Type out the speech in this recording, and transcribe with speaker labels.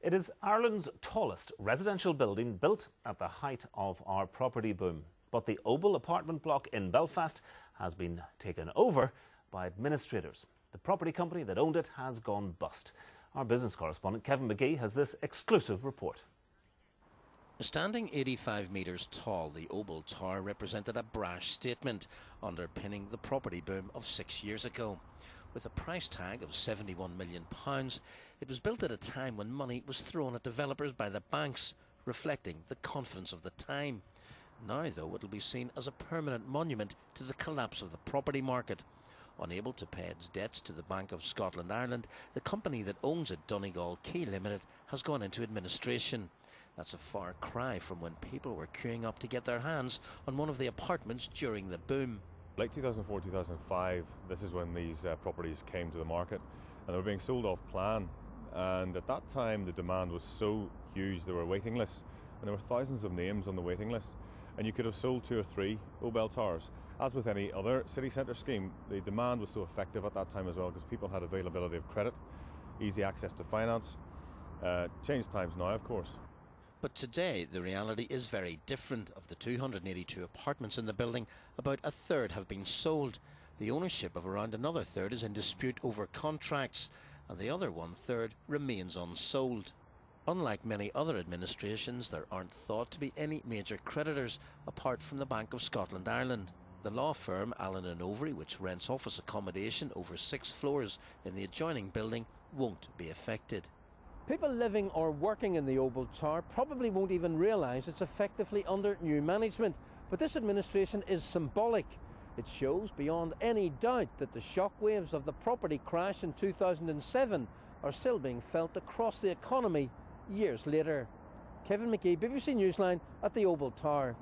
Speaker 1: It is Ireland's tallest residential building, built at the height of our property boom. But the Obel apartment block in Belfast has been taken over by administrators. The property company that owned it has gone bust. Our business correspondent Kevin McGee has this exclusive report.
Speaker 2: Standing 85 metres tall, the Obel Tower represented a brash statement underpinning the property boom of 6 years ago. With a price tag of £71 million, it was built at a time when money was thrown at developers by the banks, reflecting the confidence of the time. Now, though, it will be seen as a permanent monument to the collapse of the property market. Unable to pay its debts to the Bank of Scotland Ireland, the company that owns it, Donegal Quay Limited, has gone into administration. That's a far cry from when people were queuing up to get their hands on one of the apartments during the boom.
Speaker 3: Late 2004-2005, this is when these properties came to the market, and they were being sold off plan. And at that time, the demand was so huge, there were waiting lists, and there were thousands of names on the waiting list. And you could have sold 2 or 3 Obel towers. As with any other city centre scheme, the demand was so effective at that time as well, because people had availability of credit, easy access to finance. Changed times now, of course.
Speaker 2: But today, the reality is very different. Of the 282 apartments in the building, about a third have been sold. The ownership of around another third is in dispute over contracts, and the other 1/3 remains unsold. Unlike many other administrations, there aren't thought to be any major creditors apart from the Bank of Scotland Ireland. The law firm Allen & Overy, which rents office accommodation over 6 floors in the adjoining building, won't be affected.
Speaker 4: People living or working in the Obel Tower probably won't even realise it's effectively under new management, but this administration is symbolic. It shows beyond any doubt that the shockwaves of the property crash in 2007 are still being felt across the economy years later. Kevin McGee, BBC Newsline at the Obel Tower.